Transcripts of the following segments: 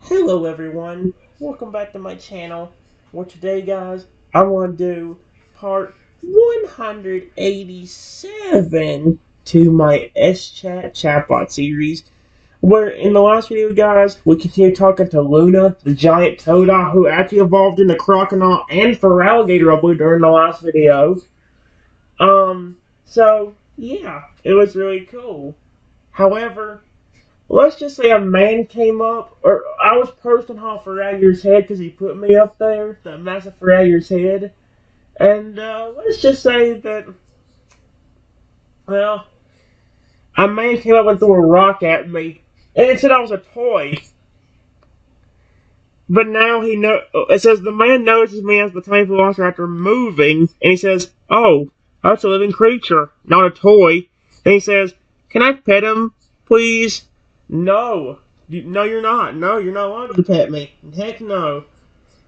Hello everyone, welcome back to my channel. For today guys, I want to do part 187 to my SChat chatbot series. Where in the last video guys, we continued talking to Luna, the giant Totodile who actually evolved into crocodile and for alligator I believe during the last video. So yeah, it was really cool. However, let's just say a man came up, or I was posting off Ferragier's head because he put me up there, the massive Ferragier's head. And let's just say that, well, a man came up and threw a rock at me, and it said I was a toy. But now it says the man notices me as the tiny velociraptor after moving, and he says, "Oh, that's a living creature, not a toy." And he says, "Can I pet him, please?" No. No, you're not. No, you're not allowed to pet me. Heck no.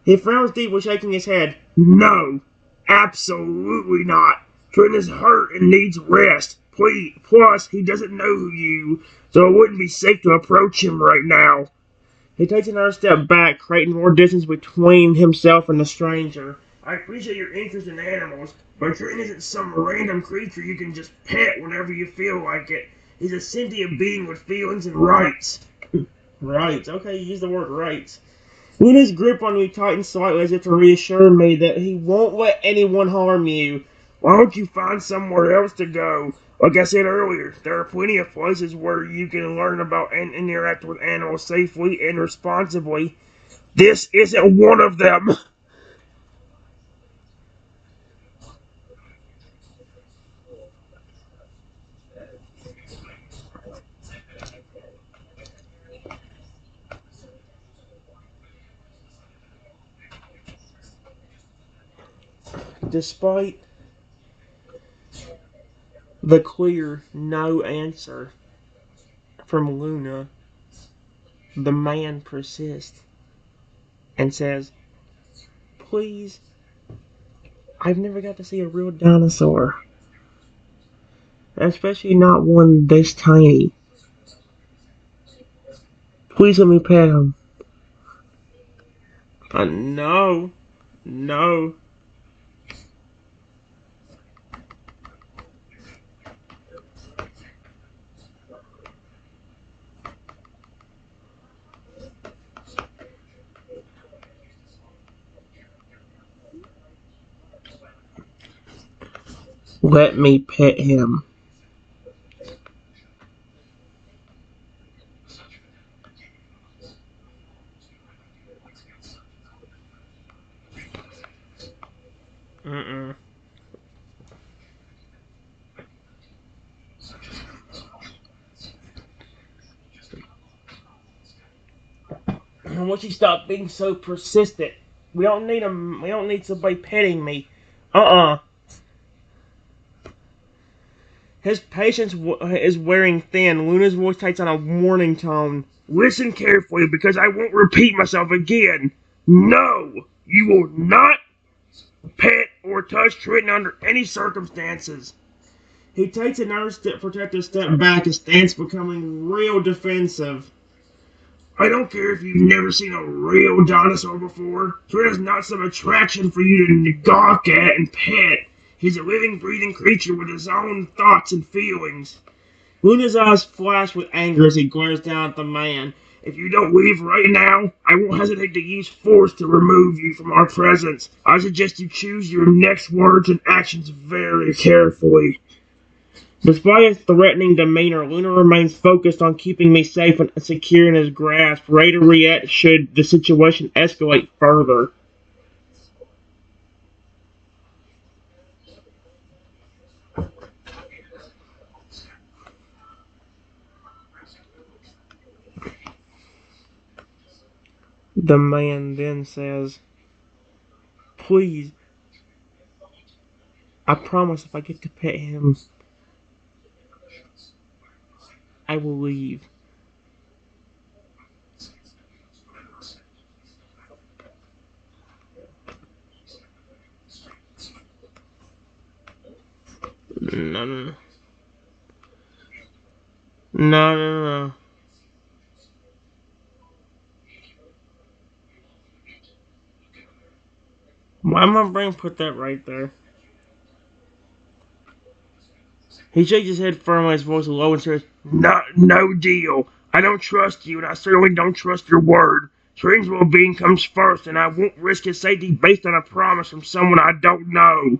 He frowns deeply, shaking his head. No, absolutely not. Trent is hurt and needs rest. Please, plus, he doesn't know you, so it wouldn't be safe to approach him right now. He takes another step back, creating more distance between himself and the stranger. I appreciate your interest in animals, but Trent isn't some random creature you can just pet whenever you feel like it. He's a sentient being with feelings and rights. Rights. Okay, you use the word rights. Luna's grip on me tightens slightly as if to reassure me that he won't let anyone harm you. Why don't you find somewhere else to go? Like I said earlier, there are plenty of places where you can learn about and interact with animals safely and responsibly. This isn't one of them. Despite the clear no answer from Luna, the man persists and says, "Please, I've never got to see a real dinosaur, especially not one this tiny. Please let me pet him." No, no. Let me pet him. Mm-mm. Once you stop being so persistent, we don't need him. We don't need somebody petting me. Uh-uh. His patience is wearing thin. Luna's voice takes on a warning tone. Listen carefully, because I won't repeat myself again. No, you will not pet or touch Triton under any circumstances. He takes another protective step back, his stance becoming real defensive. I don't care if you've never seen a real dinosaur before. Triton's not some attraction for you to gawk at and pet. He's a living, breathing creature with his own thoughts and feelings. Luna's eyes flash with anger as he glares down at the man. If you don't leave right now, I won't hesitate to use force to remove you from our presence. I suggest you choose your next words and actions very carefully. Despite his threatening demeanor, Luna remains focused on keeping me safe and secure in his grasp, ready to react should the situation escalate further. The man then says, "Please, I promise if I get to pet him, I will leave." No, no, no, no, no. Why my brain put that right there? He shakes his head firmly, his voice low, and says, No deal. I don't trust you, and I certainly don't trust your word. Trini's well-being comes first, and I won't risk his safety based on a promise from someone I don't know.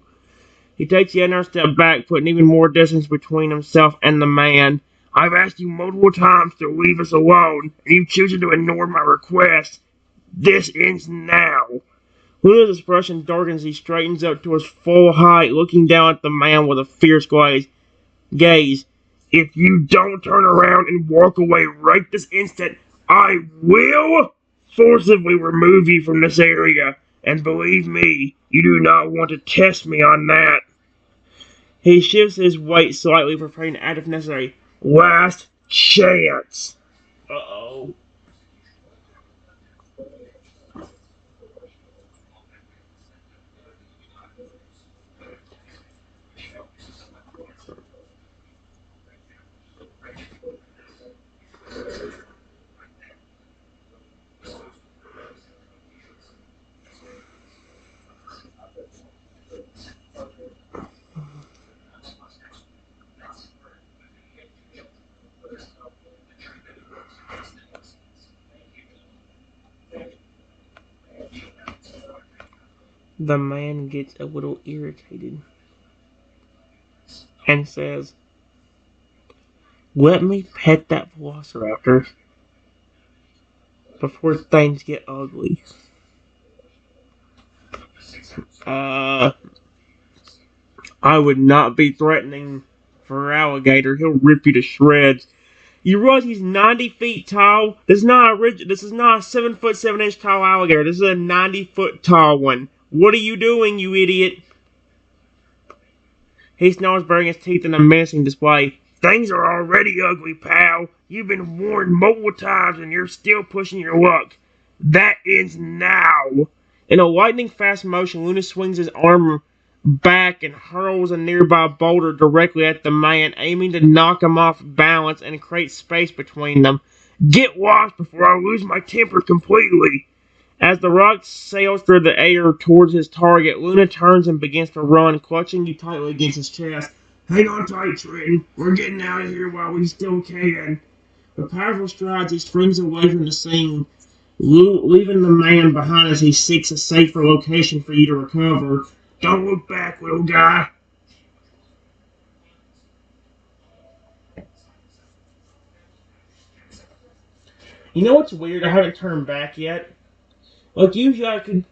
He takes yet another step back, putting even more distance between himself and the man. I've asked you multiple times to leave us alone, and you've chosen to ignore my request. This ends now. Luna's expression darkens as he straightens up to his full height, looking down at the man with a fierce gaze. If you don't turn around and walk away right this instant, I will forcibly remove you from this area. And believe me, you do not want to test me on that. He shifts his weight slightly, preparing to act if necessary. Last chance. Uh-oh. The man gets a little irritated and says, Let me pet that velociraptor before things get ugly. I would not be threatening for alligator. He'll rip you to shreds. You realize he's 90 feet tall? This is not a 7 foot 7 inch tall alligator. This is a 90-foot tall one. What are you doing, you idiot? He snarls, baring his teeth in a menacing display. Things are already ugly, pal. You've been warned multiple times and you're still pushing your luck. That ends now. In a lightning-fast motion, Luna swings his arm back and hurls a nearby boulder directly at the man, aiming to knock him off balance and create space between them. Get lost before I lose my temper completely. As the rock sails through the air towards his target, Luna turns and begins to run, clutching you tightly against his chest. Hang on tight, Trenton. We're getting out of here while we still can. With powerful strides, he springs away from the scene, leaving the man behind as he seeks a safer location for you to recover. Don't look back, little guy. You know what's weird? I haven't turned back yet. Like, usually I could...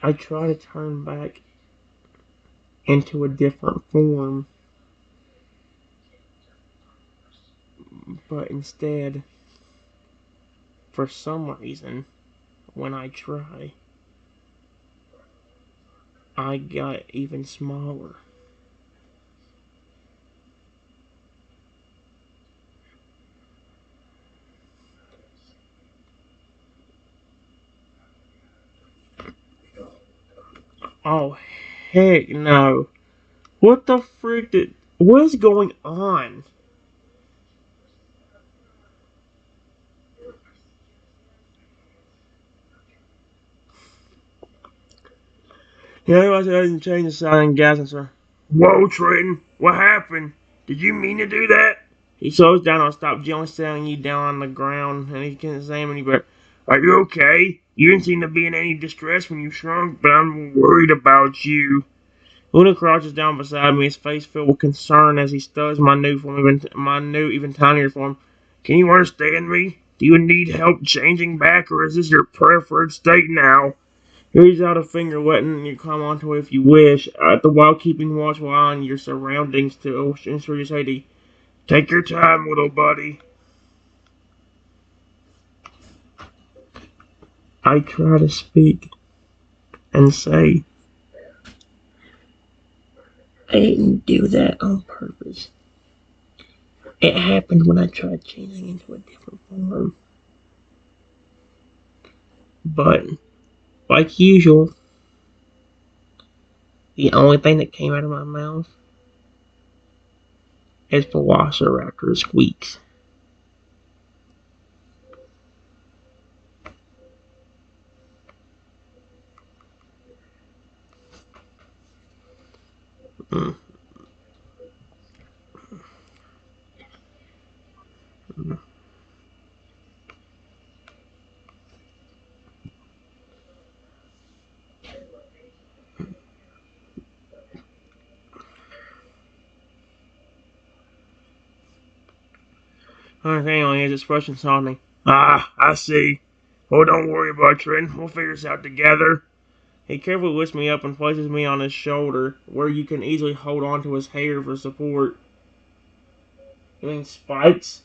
I try to turn back into a different form, but instead, for some reason, when I try, I got even smaller. Oh, heck no. What the frick what is going on? Yeah, I didn't change the sound and gas and sir. Whoa, Trenton, what happened? Did you mean to do that? He slows down and stops gently setting you down on the ground, and he can't say any better. Are you okay? You didn't seem to be in any distress when you shrunk, but I'm worried about you. Luna crouches down beside me, his face filled with concern as he studies my new, even tinier form. Can you understand me? Do you need help changing back, or is this your preferred state now? He reaches out a finger, letting you climb onto it if you wish, while keeping watchful eye on your surroundings to ensure your safety. Take your time, little buddy. I try to speak and say, I didn't do that on purpose. It happened when I tried changing into a different form. But, like usual, The only thing that came out of my mouth is Velociraptor squeaks. Only thing on his expression salty. Ah, I see. Oh, don't worry about it, Trent. We'll figure this out together. He carefully lifts me up and places me on his shoulder, where you can easily hold on to his hair for support. You mean spikes?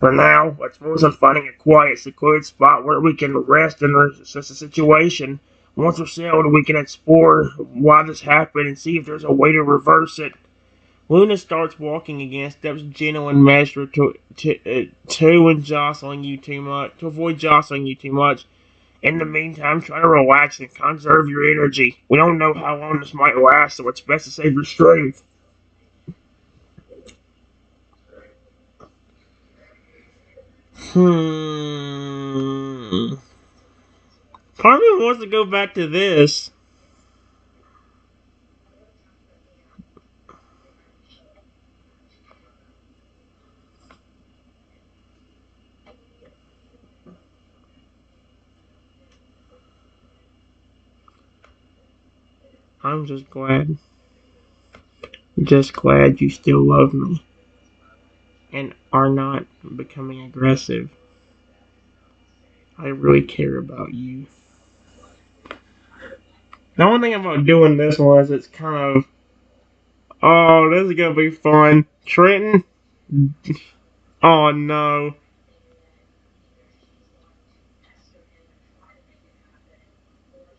For now, let's focus on finding a quiet, secluded spot where we can rest and assess the situation. Once we're settled, we can explore why this happened and see if there's a way to reverse it. Luna starts walking again, steps gentle and measured to avoid jostling you too much. In the meantime, try to relax and conserve your energy. We don't know how long this might last, so it's best to save your strength. Part of me wants to go back to this. I'm just glad you still love me and are not becoming aggressive. I really care about you. The only thing about doing this was it's kind of, oh, this is gonna be fun. Trenton? Oh no.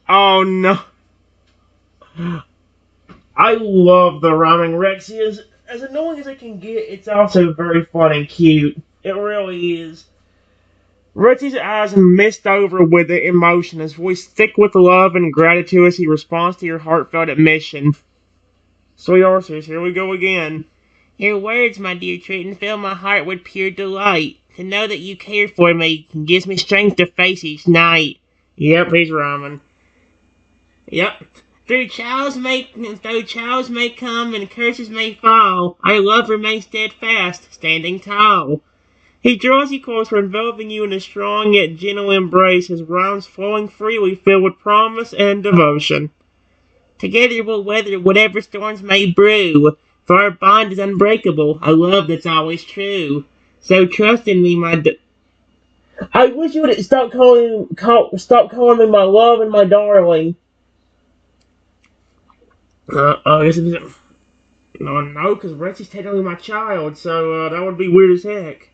Oh no. I love the rhyming Rexy. As annoying as it can get, it's also very fun and cute. It really is. Rexy's eyes mist over with the emotion, his voice thick with love and gratitude as he responds to your heartfelt admission. Sweet Arceus, here we go again. Your words, my dear Triton, fill my heart with pure delight. To know that you care for me gives me strength to face each night. Yep, he's rhyming. Yep. Though trials may come and curses may fall, our love remains steadfast, standing tall. He draws you closer, enveloping you in a strong yet gentle embrace, his rhymes flowing freely, filled with promise and devotion. Together we'll weather whatever storms may brew, for our bond is unbreakable, a love that's always true. So trust in me, I wish you would stop calling me my love and my darling. I guess it's... No, because Rexy's technically my child, so that would be weird as heck.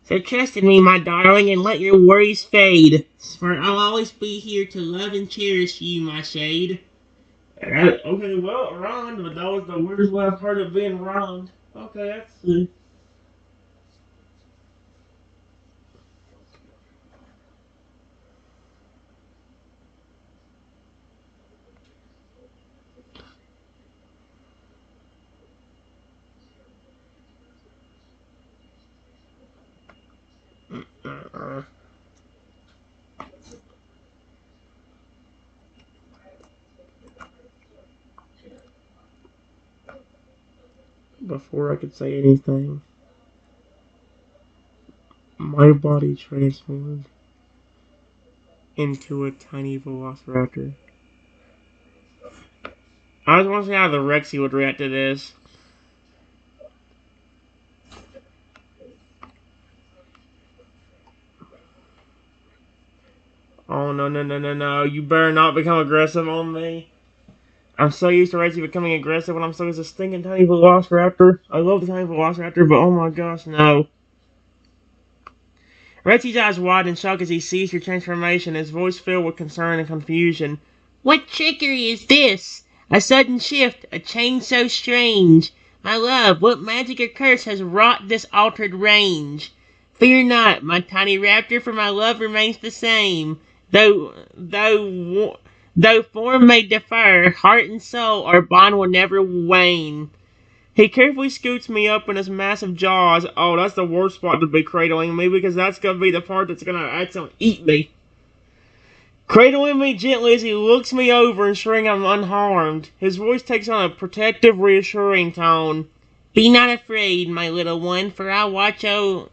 So trust in me, my darling, and let your worries fade, for I'll always be here to love and cherish you, my shade. Okay, well, rhymed, but that was the weirdest way I've heard it being rhymed. Okay, that's good. Before I could say anything, my body transformed into a tiny velociraptor. I just want to see how the Rexy would react to this. Oh, no. You better not become aggressive on me. I'm so used to Rexy becoming aggressive when I'm so used to stinking tiny velociraptor. I love the tiny velociraptor, but oh my gosh, no. Rexy's eyes widen in shock as he sees your transformation, his voice filled with concern and confusion. What trickery is this? A sudden shift, a change so strange. My love, what magic or curse has wrought this altered range? Fear not, my tiny raptor, for my love remains the same. Though Though form may differ, heart and soul, our bond will never wane. He carefully scoots me up in his massive jaws. Oh, that's the worst spot to be cradling me because that's going to be the part that's going to accidentally eat me. Cradling me gently as he looks me over, ensuring I'm unharmed. His voice takes on a protective, reassuring tone. Be not afraid, my little one, for I watch you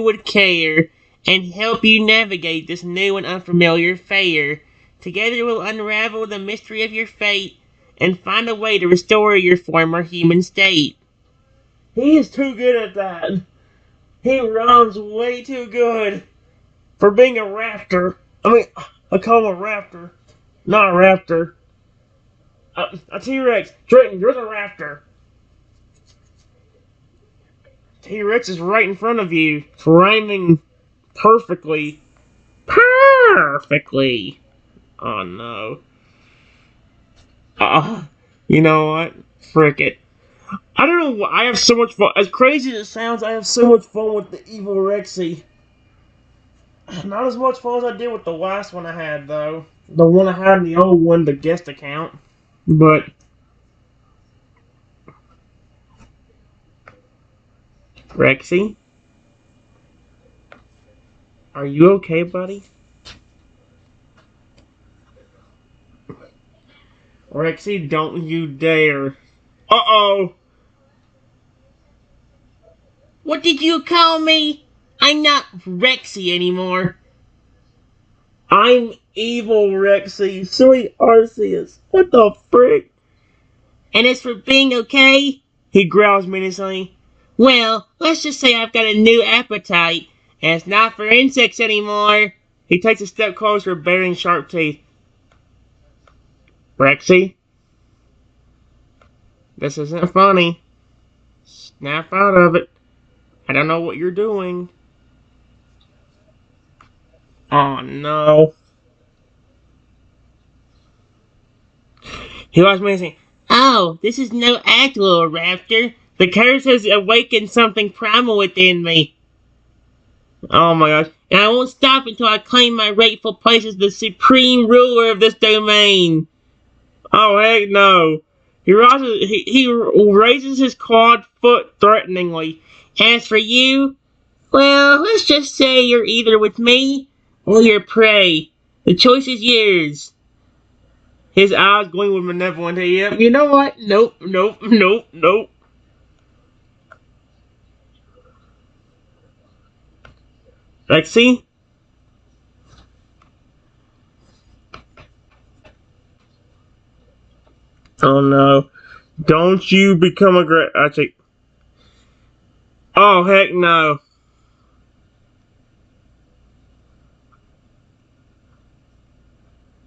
would care, and help you navigate this new and unfamiliar fare. Together we'll unravel the mystery of your fate, and find a way to restore your former human state. He is too good at that. He rhymes way too good for being a raptor. I mean, I call him a raptor, not a raptor. A T-Rex. Trenton, you're the raptor. T-Rex is right in front of you, rhyming perfectly. Perfectly. Oh no. You know what? Frick it. I don't know why I have so much fun. As crazy as it sounds, I have so much fun with the evil Rexy. Not as much fun as I did with the last one I had, though. The one I had in the old one, the guest account. But Rexy, are you okay, buddy? Rexy, don't you dare. Uh-oh. What did you call me? I'm not Rexy anymore. I'm evil Rexy, silly Arceus. What the frick? And as for being okay, he growls menacingly. Well, let's just say I've got a new appetite, and it's not for insects anymore. He takes a step closer, baring sharp teeth. Rexy, this isn't funny. Snap out of it. I don't know what you're doing. Oh no. He was menacing. Oh, this is no act, little raptor. The curse has awakened something primal within me. Oh my gosh. And I won't stop until I claim my rightful place as the supreme ruler of this domain. Oh heck no. He raises his clawed foot threateningly. As for you, well, let's just say you're either with me or your prey. The choice is yours. His eyes glowing with malevolence. Yep, you know what? Nope, nope, nope, nope. Rexy? Oh no. Don't you become a great. Actually. Oh heck no.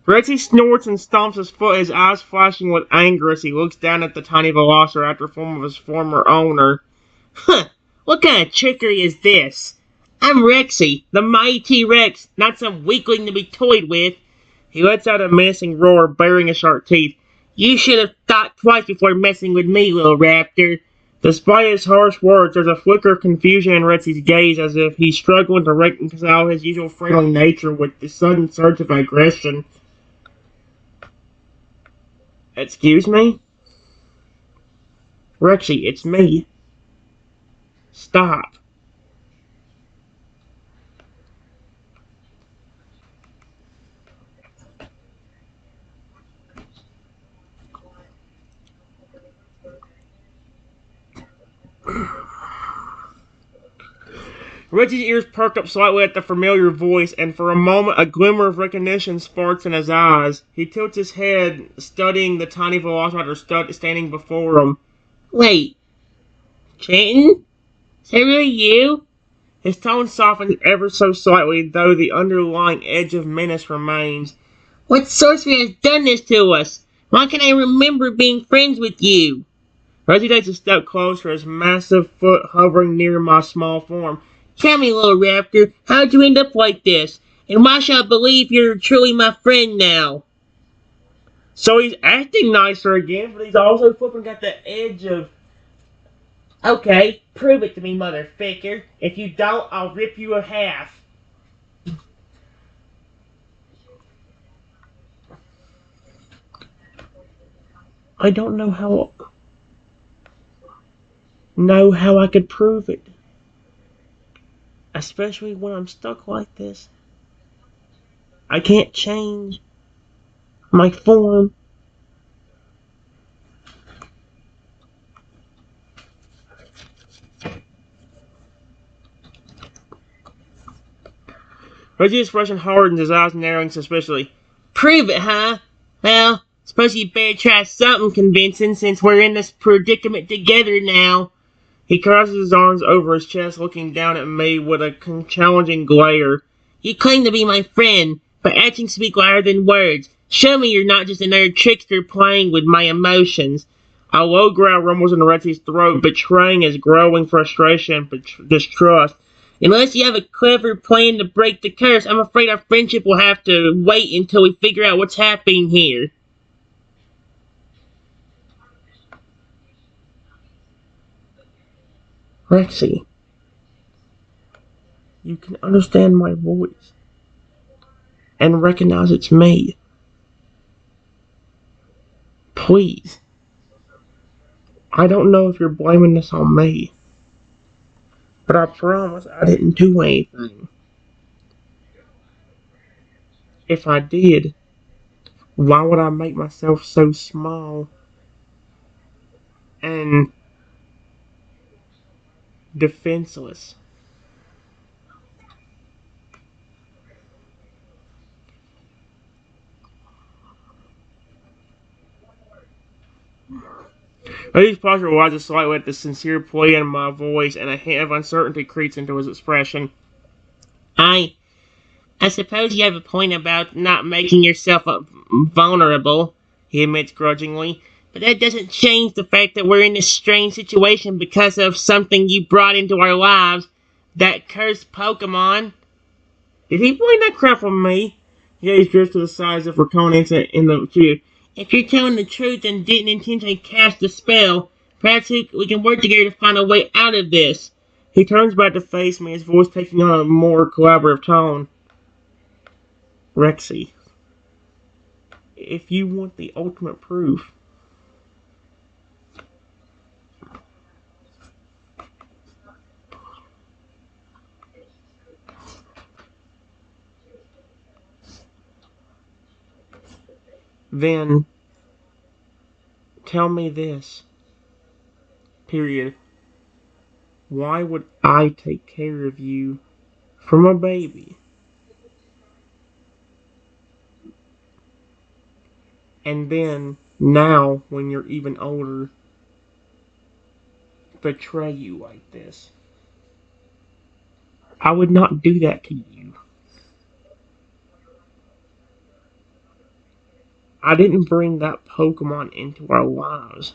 Rexy snorts and stomps his foot, his eyes flashing with anger as he looks down at the tiny velociraptor form of his former owner. Huh, what kind of trickery is this? I'm Rexy, the mighty T-Rex, not some weakling to be toyed with. He lets out a menacing roar, baring his sharp teeth. You should have thought twice before messing with me, little raptor. Despite his harsh words, there's a flicker of confusion in Rexy's gaze as if he's struggling to reconcile his usual friendly nature with the sudden surge of aggression. Excuse me? Rexy, it's me. Stop. Rexy's ears perked up slightly at the familiar voice, and for a moment a glimmer of recognition sparks in his eyes. He tilts his head, studying the tiny velociraptor standing before him. Wait, Trenton? Is that really you? His tone softens ever so slightly, though the underlying edge of menace remains. What sorcery has done this to us? Why can I remember being friends with you? Rexy takes a step closer, his massive foot hovering near my small form. Tell me, little raptor, how'd you end up like this? And why should I believe you're truly my friend now? So he's acting nicer again, but he's also flipping got the edge of... Okay, prove it to me, motherfucker. If you don't, I'll rip you in half. I don't know how I could prove it. Especially when I'm stuck like this. I can't change my form. Reggie's expression hardens, his eyes narrowing suspiciously. Prove it, huh? Well, suppose you better try something convincing since we're in this predicament together now. He crosses his arms over his chest, looking down at me with a challenging glare. You claim to be my friend, but actions speak louder than words. Show me you're not just another trickster playing with my emotions. A low growl rumbles in Rexy's throat, betraying his growing frustration and distrust. Unless you have a clever plan to break the curse, I'm afraid our friendship will have to wait until we figure out what's happening here. Rexy, you can understand my voice and recognize it's me. Please. I don't know if you're blaming this on me, but I promise I didn't do anything. If I did, why would I make myself so small and defenseless? His posture rises slightly at the sincere plea in my voice, and a hint of uncertainty creeps into his expression. I suppose you have a point about not making yourself vulnerable, he admits grudgingly, but that doesn't change the fact that we're in this strange situation because of something you brought into our lives, that cursed Pokemon. Did he point that crap on me? Gaze drifts to the side as if reckoning in the queue. If you're telling the truth and didn't intentionally cast the spell, perhaps we can work together to find a way out of this. He turns back to face me, his voice taking on a more collaborative tone. Rexy, if you want the ultimate proof, then tell me this. Period. Why would I take care of you from a baby and then, now, when you're even older, betray you like this? I would not do that to you. I didn't bring that Pokemon into our lives.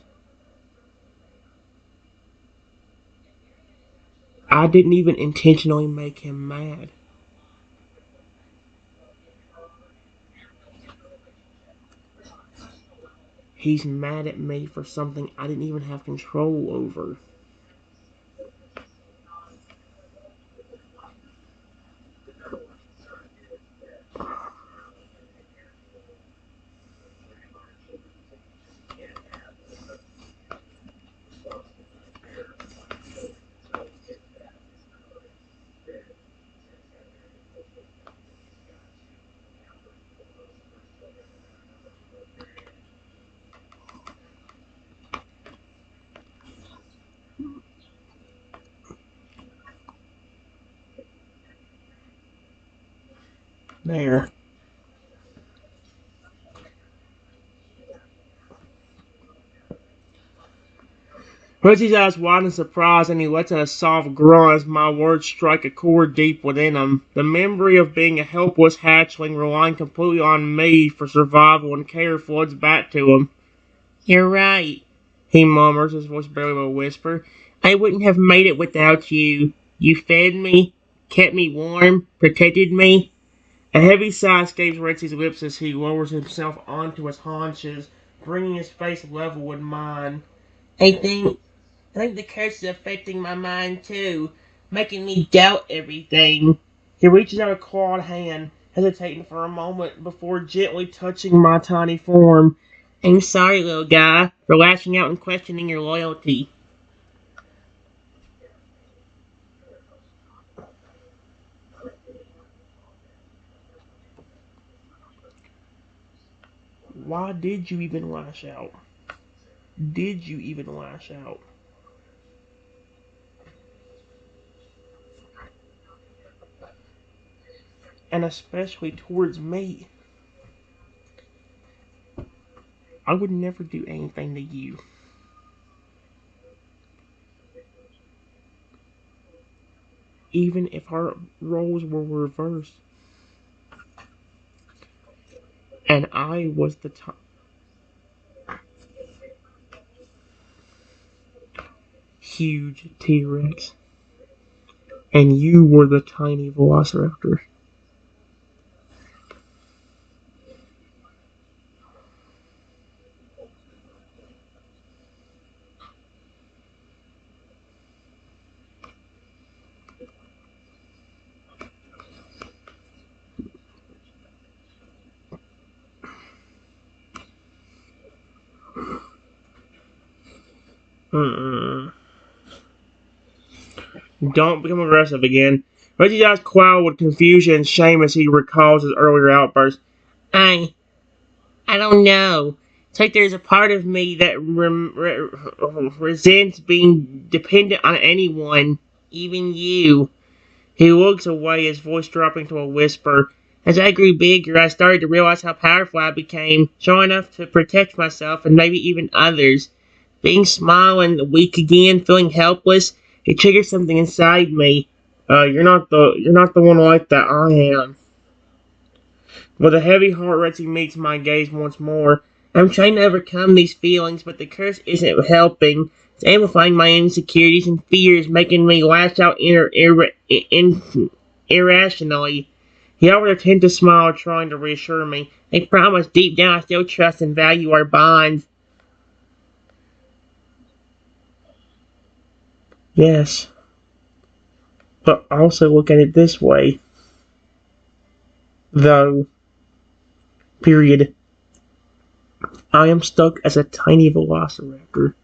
I didn't even intentionally make him mad. He's mad at me for something I didn't even have control over. There. Percy's eyes widen in surprise, and he lets out a soft groan as my words strike a chord deep within him. The memory of being a helpless hatchling relying completely on me for survival and care floods back to him. You're right, he murmurs, his voice barely a whisper. I wouldn't have made it without you. You fed me, kept me warm, protected me. A heavy sigh escapes Rexy's lips as he lowers himself onto his haunches, bringing his face level with mine. I think the curse is affecting my mind too, making me doubt everything. He reaches out a clawed hand, hesitating for a moment before gently touching my tiny form. I'm sorry, little guy, for lashing out and questioning your loyalty. Why did you even lash out? Did you even lash out? And especially towards me. I would never do anything to you. Even if our roles were reversed. And I was the huge T-Rex. And you were the tiny Velociraptor. Mm-mm. Don't become aggressive again. Reggie's eyes cloud with confusion and shame as he recalls his earlier outburst. I don't know. It's like there's a part of me that resents being dependent on anyone, even you. He looks away, his voice dropping to a whisper. As I grew bigger, I started to realize how powerful I became, strong enough to protect myself and maybe even others. Being small and weak again, feeling helpless, it triggered something inside me. You're not the one like that. I am. With a heavy heart, Rexy meets my gaze once more. I'm trying to overcome these feelings, but the curse isn't helping. It's amplifying my insecurities and fears, making me lash out irrationally. He offered a tentative smile, trying to reassure me. I promise, deep down, I still trust and value our bond. Yes, but also look at it this way. Though, period, I am stuck as a tiny velociraptor,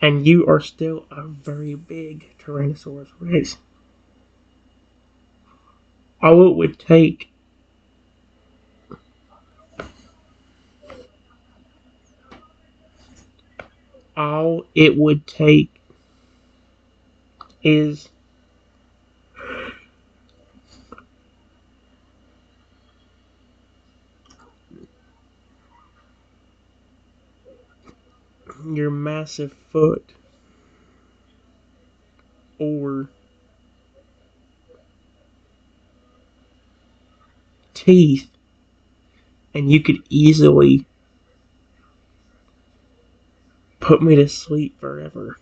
and you are still a very big Tyrannosaurus Rex. All it would take all it would take is your massive foot or teeth, and you could easily put me to sleep forever.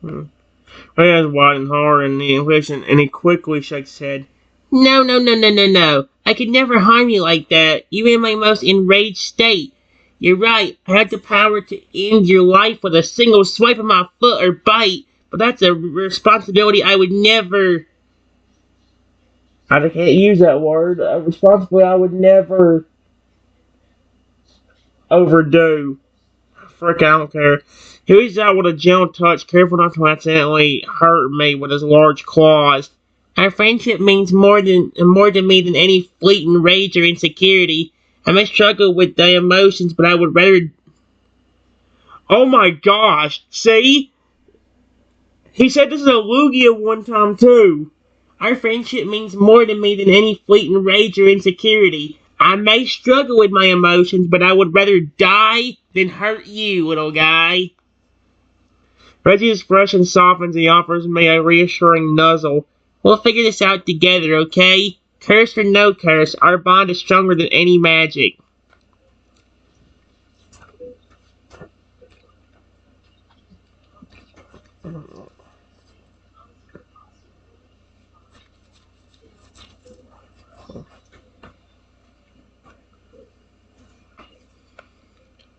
Hmm. My eyes wide and hard in the infliction, and he quickly shakes his head. No, no, no, no, no, no. I could never harm you like that, even in my most enraged state. You're right, I had the power to end your life with a single swipe of my foot or bite, but that's a responsibility I would never. I can't use that word. A responsibility I would never overdo. Frick, I don't care. He reaches out with a gentle touch, careful not to accidentally hurt me with his large claws. Our friendship means more to me than any fleeting rage or insecurity. I may struggle with the emotions, but I would rather. Oh my gosh! See, he said this is a Lugia one time too. Our friendship means more to me than any fleeting rage or insecurity. I may struggle with my emotions, but I would rather die than hurt you, little guy. Reggie's expression softens and he offers me a reassuring nuzzle. We'll figure this out together, okay? Curse or no curse, our bond is stronger than any magic.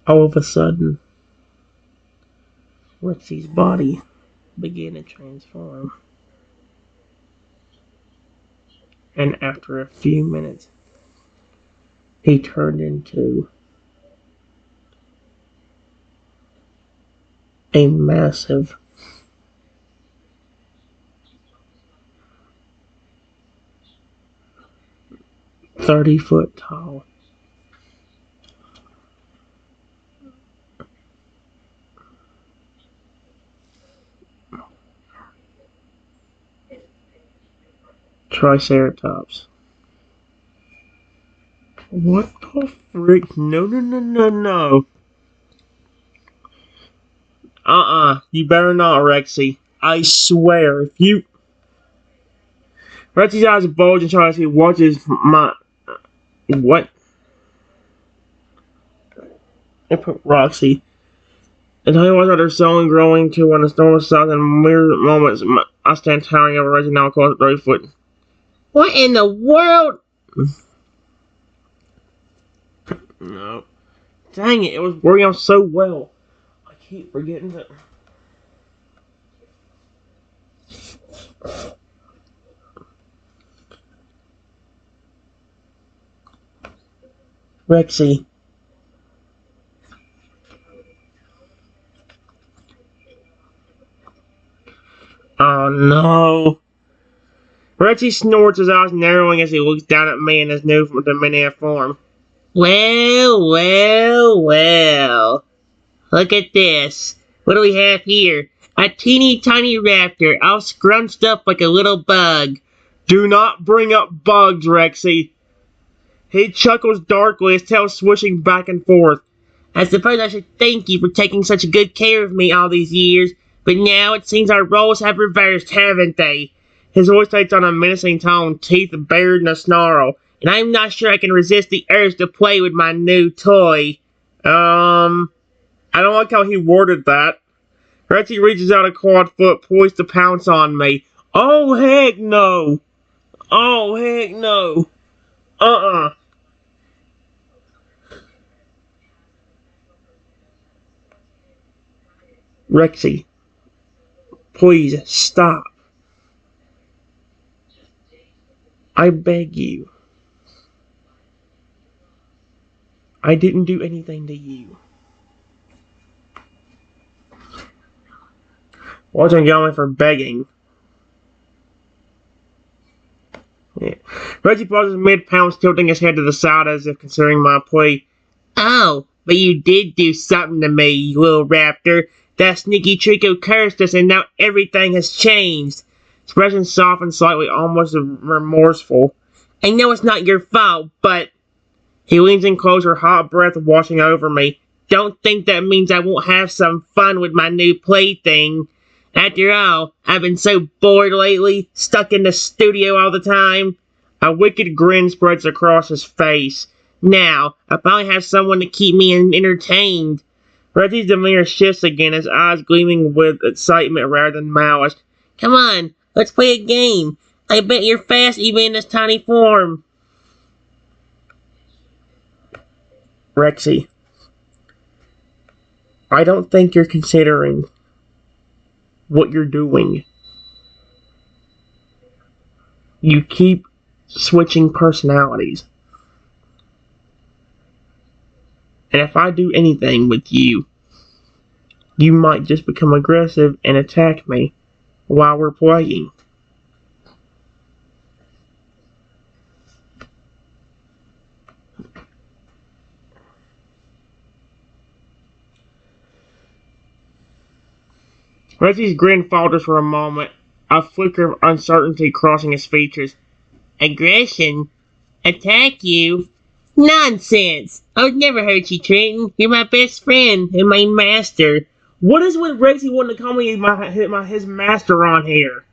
All of a sudden, Rexy's body began to transform. And after a few minutes, he turned into a massive 30-foot tall Triceratops. What the frick? No, no, no, no, no. You better not, Rexy. I swear, if you... Rexy's eyes bulge and tries to watch his... What? I put Roxy. And I was their soul growing to when the storm was south in mere moments. I stand towering over Rexy now across 30 foot. What in the world? No. Dang it, it was working out so well. I keep forgetting that. Rexy. Oh no. Rexy snorts, his eyes narrowing as he looks down at me in his new diminutive form. Well, well, well. Look at this. What do we have here? A teeny tiny raptor, all scrunched up like a little bug. Do not bring up bugs, Rexy. He chuckles darkly, his tail swishing back and forth. I suppose I should thank you for taking such good care of me all these years, but now it seems our roles have reversed, haven't they? His voice takes on a menacing tone, teeth bared in a snarl, and I'm not sure I can resist the urge to play with my new toy. I don't like how he worded that. Rexy reaches out a clawed foot, poised to pounce on me. Oh, heck no! Oh, heck no! Rexy, please stop. I beg you. I didn't do anything to you. Wasn't yelling for begging. Yeah. Rexy pauses mid-pounce, tilting his head to the side as if considering my plea. Oh, but you did do something to me, you little raptor. That sneaky Trico cursed us and now everything has changed. Expression softened slightly, almost remorseful. I know it's not your fault, but... He leans in closer, hot breath washing over me. Don't think that means I won't have some fun with my new plaything. After all, I've been so bored lately, stuck in the studio all the time. A wicked grin spreads across his face. Now, I finally have someone to keep me entertained. Rexy's demeanor shifts again, his eyes gleaming with excitement rather than malice. Come on, let's play a game. I bet you're fast even in this tiny form. Rexy, I don't think you're considering what you're doing. You keep switching personalities. And if I do anything with you, you might just become aggressive and attack me while we're playing. Rexy's grin falters for a moment, a flicker of uncertainty crossing his features. Aggression? Attack you? Nonsense! I would never hurt you, Trenton. You're my best friend and my master. What is with Rexy wanting to call me his master on here?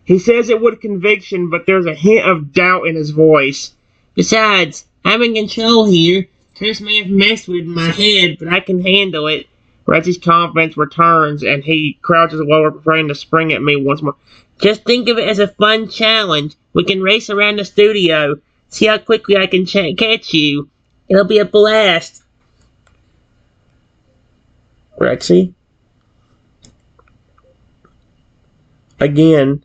He says it with conviction, but there's a hint of doubt in his voice. Besides, I'm in control here. Curse may have messed with my head, but I can handle it. Rexy's confidence returns, and he crouches lower, preparing to spring at me once more. Just think of it as a fun challenge. We can race around the studio. See how quickly I can catch you. It'll be a blast. Rexy, again,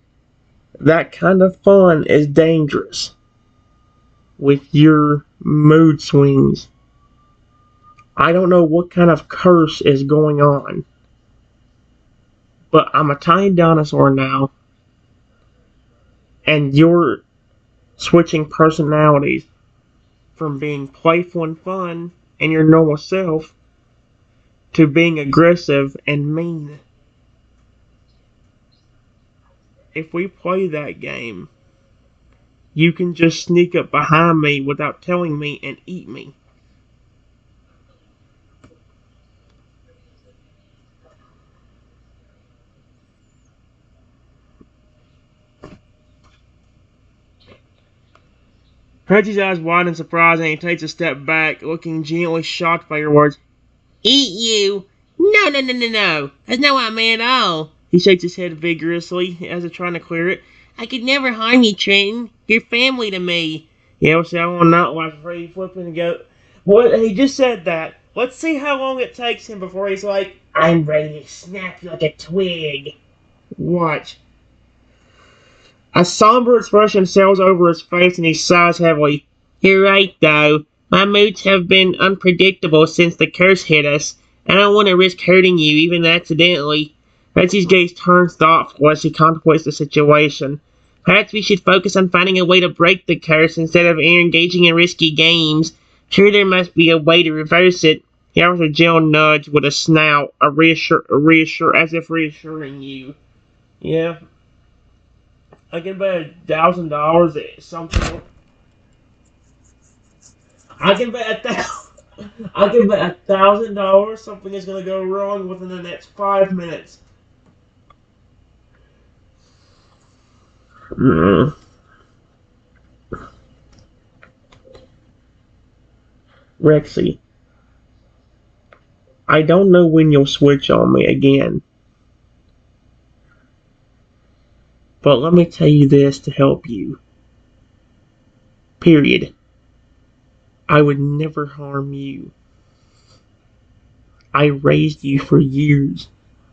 that kind of fun is dangerous with your mood swings. I don't know what kind of curse is going on, but I'm a tiny dinosaur now, and you're switching personalities from being playful and fun and your normal self to being aggressive and mean. If we play that game, you can just sneak up behind me without telling me and eat me. Regsy's eyes widen in surprise and he takes a step back, looking genuinely shocked by your words. Eat you? No, no, no, no, no. That's not what I meant at all. He shakes his head vigorously as if trying to clear it. I could never harm you, Trenton. You're family to me. Yeah, well, see, I will not watch Freddy flipping and go. What? He just said that. Let's see how long it takes him before he's like, I'm ready to snap you like a twig. Watch. A somber expression sails over his face and he sighs heavily. You're right, though. My moods have been unpredictable since the curse hit us. I don't want to risk hurting you, even accidentally. Rexy's gaze turns thoughtful as he contemplates the situation. Perhaps we should focus on finding a way to break the curse instead of engaging in risky games. Sure, there must be a way to reverse it. He offers a gentle nudge with a snout, as if reassuring you. Yeah. I can bet $1,000 at something. I can bet $1,000 something is gonna go wrong within the next 5 minutes. Rexy, I don't know when you'll switch on me again. But let me tell you this to help you. Period. I would never harm you. I raised you for years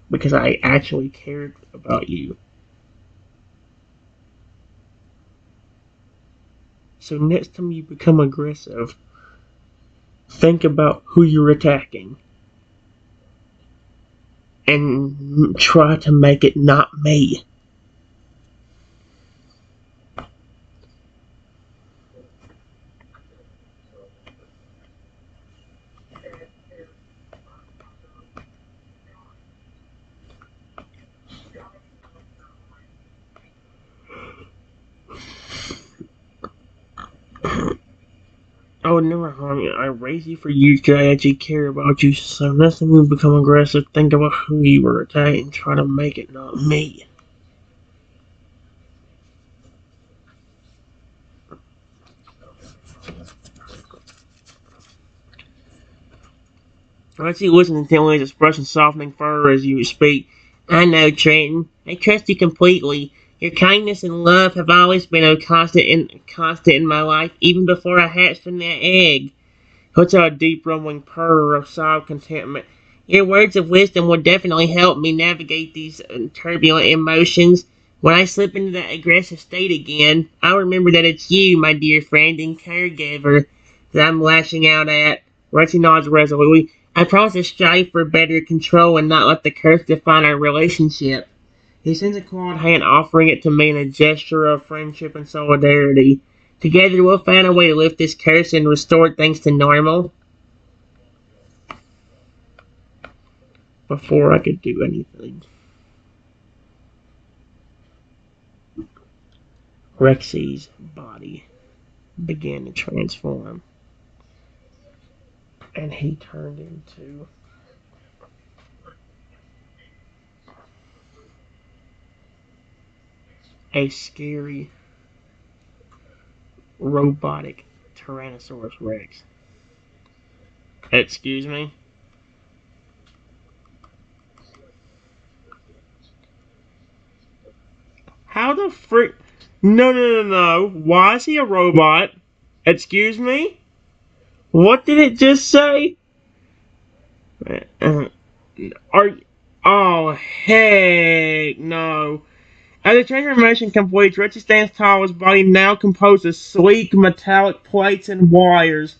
because I actually cared about you. So next time you become aggressive, think about who you're attacking. And try to make it not me. I would never harm you. I raised you for years because I actually care about you. So next time you become aggressive, think about who you were attacking and try to make it not me. Rexy listens intently, his expression softening further as you speak. I know, Trenton. I trust you completely. Your kindness and love have always been a constant in my life, even before I hatched from that egg. Puts out a deep rumbling purr of soft contentment. Your words of wisdom will definitely help me navigate these turbulent emotions. When I slip into that aggressive state again, I'll remember that it's you, my dear friend and caregiver, that I'm lashing out at. Rexy nods resolutely. I promise to strive for better control and not let the curse define our relationship. He sends a clawed hand, offering it to me in a gesture of friendship and solidarity. Together we'll find a way to lift this curse and restore things to normal. Before I could do anything, Rexy's body began to transform, and he turned into a scary, robotic Tyrannosaurus Rex. Excuse me? How the frick? No, no, no, no. Why is he a robot? Excuse me? What did it just say? Are oh heck no. As the transformation completes, Rexy stands tall, his body now composed of sleek metallic plates and wires.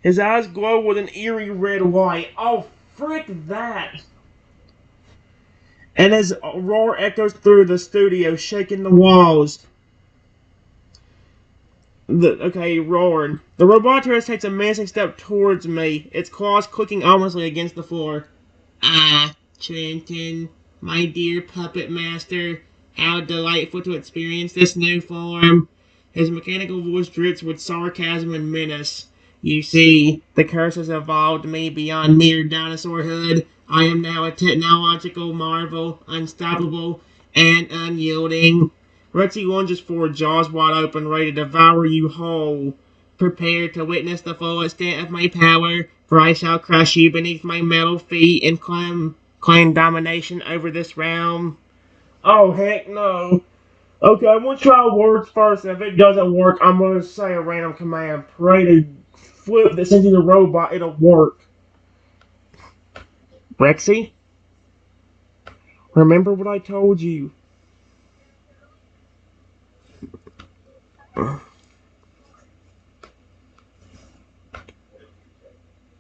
His eyes glow with an eerie red light. Oh, frick that! And his roar echoes through the studio, shaking the walls. Roaring. The robot takes a menacing step towards me, its claws clicking ominously against the floor. Ah, Trenton, my dear puppet master, how delightful to experience this new form. His mechanical voice drips with sarcasm and menace. You see, the curse has evolved me beyond mere dinosaurhood. I am now a technological marvel, unstoppable and unyielding. Rexy lunges forward, jaws wide open, ready to devour you whole. Prepare to witness the full extent of my power, for I shall crush you beneath my metal feet and claim domination over this realm. Oh, heck no. Okay, I'm gonna try words first, and if it doesn't work, I'm gonna say a random command. Pray to flip this into the robot, it'll work. Rexy, remember what I told you.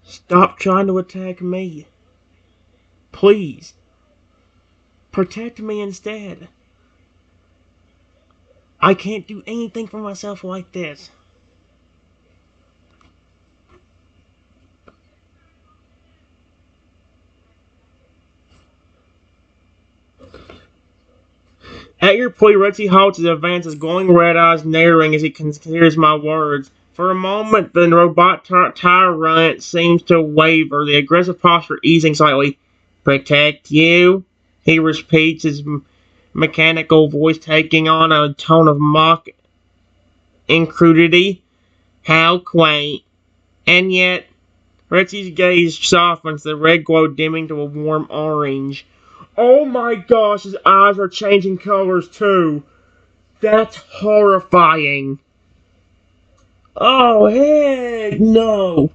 Stop trying to attack me. Please. Protect me instead. I can't do anything for myself like this. At your plea, Rexy halts his advance, his glowing red eyes narrowing as he considers my words. For a moment, the robot tyrant seems to waver, the aggressive posture easing slightly. Protect you? He repeats, his mechanical voice taking on a tone of mock incredulity. How quaint. And yet, Rexy's gaze softens, the red glow dimming to a warm orange. Oh my gosh, his eyes are changing colors too. That's horrifying. Oh, heck no.